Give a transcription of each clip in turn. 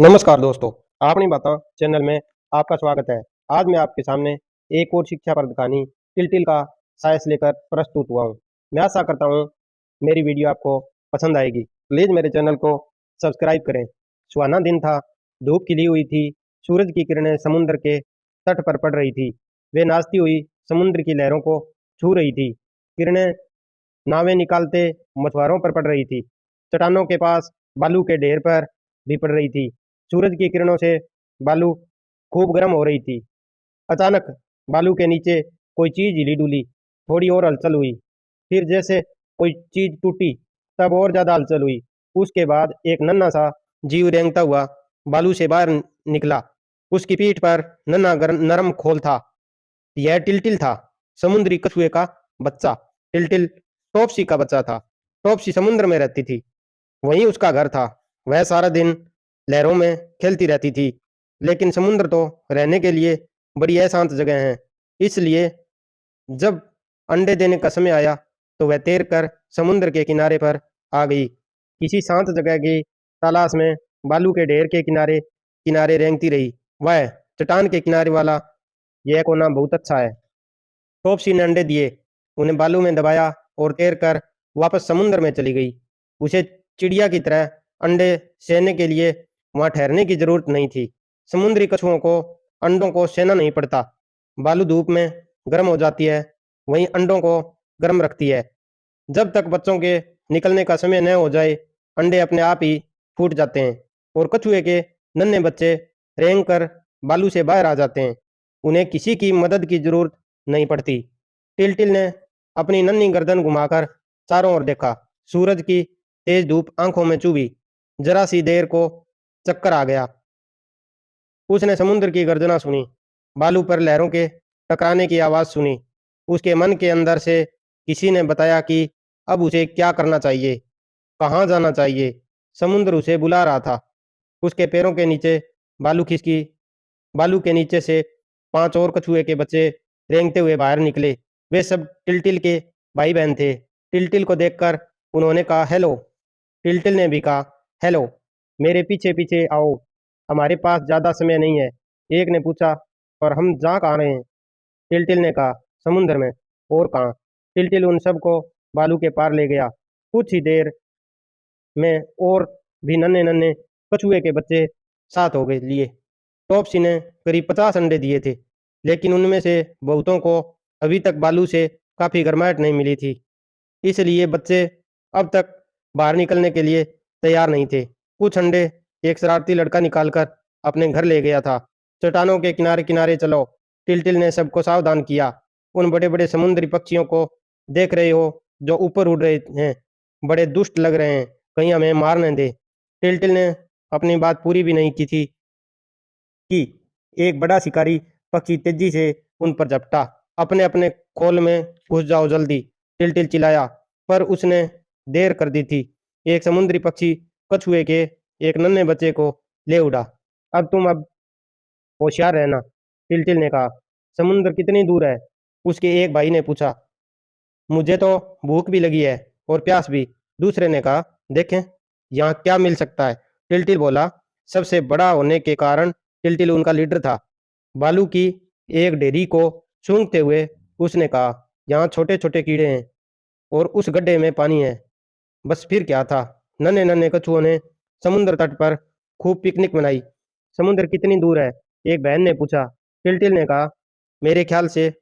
नमस्कार दोस्तों, आपनी बातां चैनल में आपका स्वागत है। आज मैं आपके सामने एक और शिक्षाप्रद कहानी टिलटिल का साहस लेकर प्रस्तुत हुआ हूँ। मैं आशा करता हूँ मेरी वीडियो आपको पसंद आएगी। प्लीज़ मेरे चैनल को सब्सक्राइब करें। सुहाना दिन था, धूप खिली हुई थी, सूरज की किरणें समुद्र के तट पर पड़ रही थी। वे नाचती हुई समुद्र की लहरों को छू रही थी। किरणें नावें निकालते मछुआरों पर पड़ रही थी। चट्टानों के पास बालू के ढेर पर भी पड़ रही थी। सूरज की किरणों से बालू खूब गर्म हो रही थी। अचानक बालू के नीचे कोई चीज हिली डुली। थोड़ी और हलचल हुई। फिर जैसे कोई चीज टूटी, तब और ज्यादा हलचल हुई। उसके बाद एक नन्हा सा जीव रेंगता हुआ बालू से बाहर निकला। उसकी पीठ पर नरम खोल था। यह टिलटिल था, समुद्री कछुए का बच्चा। टिलटिल टॉपसी का बच्चा था। टॉपसी समुद्र में रहती थी, वहीं उसका घर था। वह सारा दिन लहरों में खेलती रहती थी, लेकिन समुद्र तो रहने के लिए बड़ी अशांत जगह है। इसलिए जब अंडे देने का समय आया, तो वह तैर कर समुद्र के किनारे पर आ गई। किसी शांत जगह की तलाश में बालू के ढेर के किनारे किनारे रेंगती रही। वह चट्टान के किनारे वाला यह कोना बहुत अच्छा है। टॉपसी ने अंडे दिए, उन्हें बालू में दबाया और तैर कर वापस समुद्र में चली गई। उसे चिड़िया की तरह अंडे सेने के लिए वहां ठहरने की जरूरत नहीं थी। समुद्री कछुओं को अंडों को सेना नहीं पड़ता। बालू धूप में गर्म हो जाती है, वहीं अंडों को गर्म रखती है। जब तक बच्चों के निकलने का समय न हो जाए, अंडे अपने आप ही फूट जाते हैं और कछुए के नन्हे बच्चे रेंग कर बालू से बाहर आ जाते हैं। उन्हें किसी की मदद की जरूरत नहीं पड़ती। टिलटिल ने अपनी नन्ही गर्दन घुमाकर चारों ओर देखा। सूरज की तेज धूप आंखों में चुभी। जरा सी देर को चक्कर आ गया। उसने समुद्र की गर्जना सुनी, बालू पर लहरों के टकराने की आवाज सुनी। उसके मन के अंदर से किसी ने बताया कि अब उसे क्या करना चाहिए, कहाँ जाना चाहिए। समुद्र उसे बुला रहा था। उसके पैरों के नीचे बालू खिसकी। बालू के नीचे से 5 और कछुए के बच्चे रेंगते हुए बाहर निकले। वे सब टिलटिल के भाई-बहन थे। टिलटिल को देखकर उन्होंने कहा, "हेलो।" टिलटिल ने भी कहा, "हेलो, मेरे पीछे-पीछे आओ, हमारे पास ज़्यादा समय नहीं है।" एक ने पूछा, "और हम जा कहाँ रहे हैं?" टिलटिल ने कहा, "समुद्र में।" "और कहाँ?" टिलटिल उन सबको बालू के पार ले गया। कुछ ही देर में और भी नन्हे-नन्हे कछुए के बच्चे साथ हो गए लिए। टॉपसी ने करीब 50 अंडे दिए थे, लेकिन उनमें से बहुतों को अभी तक बालू से काफ़ी गर्माहट नहीं मिली थी। इसलिए बच्चे अब तक बाहर निकलने के लिए तैयार नहीं थे। कुछ अंडे एक शरारती लड़का निकालकर अपने घर ले गया था। चट्टानों के किनारे-किनारे चलो, टिलटिल ने सबको सावधान किया। उन बड़े-बड़े समुद्री पक्षियों को देख रहे हो जो ऊपर उड़ रहे हैं, बड़े दुष्ट लग रहे हैं, कहीं हमें मार न दें। टिलटिल ने अपनी बात पूरी भी नहीं की थी कि एक बड़ा शिकारी पक्षी तेजी से उन पर झपटा। अपने-अपने खोल में घुस जाओ जल्दी, टिलटिल चिल्लाया, पर उसने देर कर दी थी। एक समुद्री पक्षी कछुए के एक नन्हे बच्चे को ले उड़ा। अब तुम होशियार रहना, टिलटिल ने कहा। समुद्र कितनी दूर है? उसके एक भाई ने पूछा। मुझे तो भूख भी लगी है और प्यास भी, दूसरे ने कहा। देखें, यहाँ क्या मिल सकता है? टिलटिल बोला। सबसे बड़ा होने के कारण टिलटिल उनका लीडर था। बालू की एक ढेरी को सूंघते हुए उसने कहा, यहाँ छोटे-छोटे कीड़े हैं और उस गड्ढे में पानी है। बस फिर क्या था? नन्हे-नन्हे कछुओं ने समुद्र तट पर खूब पिकनिक मनाई। समुद्र कितनी दूर है? एक बहन ने पूछा। टिलटिल ने कहा, मेरे ख्याल से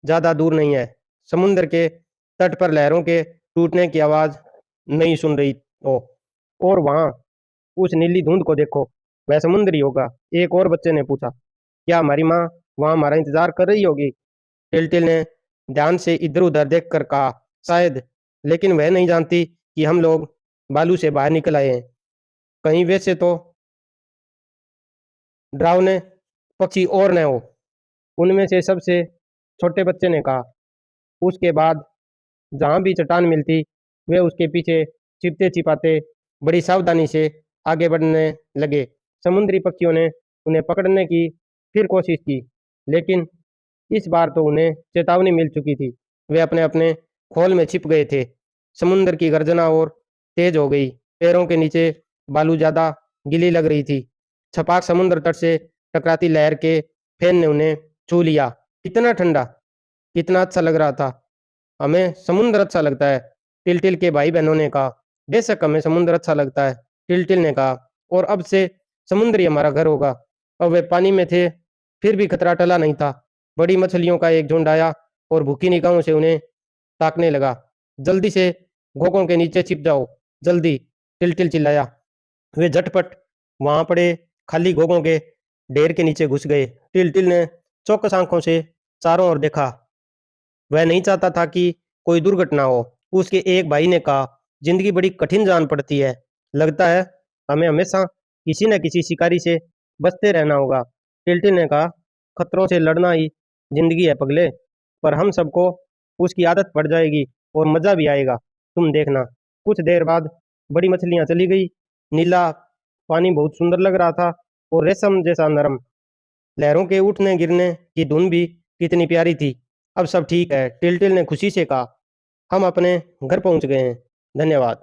ज़्यादा दूर नहीं है। समुद्र के तट पर लहरों के टूटने की आवाज़ नहीं सुन रही हो। और वहाँ उस नीली धुंध को देखो, वह समुद्र ही होगा। एक और बच्चे ने पूछा, क्या हमारी माँ वहाँ हमारा इंतजार कर रही होगी? टिलटिल ने ध्यान से इधर-उधर देखकर कहा, शायद, लेकिन वह नहीं जानती कि हम लोग बालू से बाहर निकल आए हैं। कहीं वैसे तो डरावने पक्षी और न हो। उनमें से सबसे छोटे बच्चे ने कहा। उसके बाद जहाँ भी चट्टान मिलती, वे उसके पीछे छिपते-छिपाते बड़ी सावधानी से आगे बढ़ने लगे। समुद्री पक्षियों ने उन्हें पकड़ने की फिर कोशिश की, लेकिन इस बार तो उन्हें चेतावनी मिल चुकी थी। वे अपने-अपने खोल में छिप गए थे। समुद्र की गर्जना और तेज हो गई। पैरों के नीचे बालू ज़्यादा गीली लग रही थी। छपाक समुद्र तट से टकराती लहर के फैन ने उन्हें छू लिया। कितना ठंडा, कितना अच्छा लग रहा था। हमें समुद्र अच्छा लगता है, टिलटिल के भाई बहनों ने कहा। बेशक हमें समुद्र अच्छा लगता है, टिलटिल ने कहा, और अब से समुद्र ही हमारा घर होगा। अब वे पानी में थे, फिर भी खतरा टला नहीं था। बड़ी मछलियों का एक झुंड आया और भूखी निगाहों से उन्हें ताकने लगा। जल्दी से घोंघों के नीचे छिप जाओ, जल्दी, टिलटिल चिल्लाया। वे झटपट वहां पड़े खाली घोंघों के ढेर के नीचे घुस गए। टिलटिल ने चौकस आंखों से चारों ओर देखा। वह नहीं चाहता था कि कोई दुर्घटना हो। उसके एक भाई ने कहा, जिंदगी बड़ी कठिन जान पड़ती है, लगता है हमें हमेशा किसी न किसी शिकारी से बचते रहना होगा। टिलटिल ने कहा, खतरों से लड़ना ही जिंदगी है पगले, पर हम सबको उसकी आदत पड़ जाएगी और मजा भी आएगा, तुम देखना। कुछ देर बाद बड़ी मछलियां चली गई। नीला पानी बहुत सुंदर लग रहा था और रेशम जैसा नरम। लहरों के उठने गिरने की धुन भी कितनी प्यारी थी। अब सब ठीक है, टिलटिल ने खुशी से कहा। हम अपने घर पहुंच गए हैं। धन्यवाद।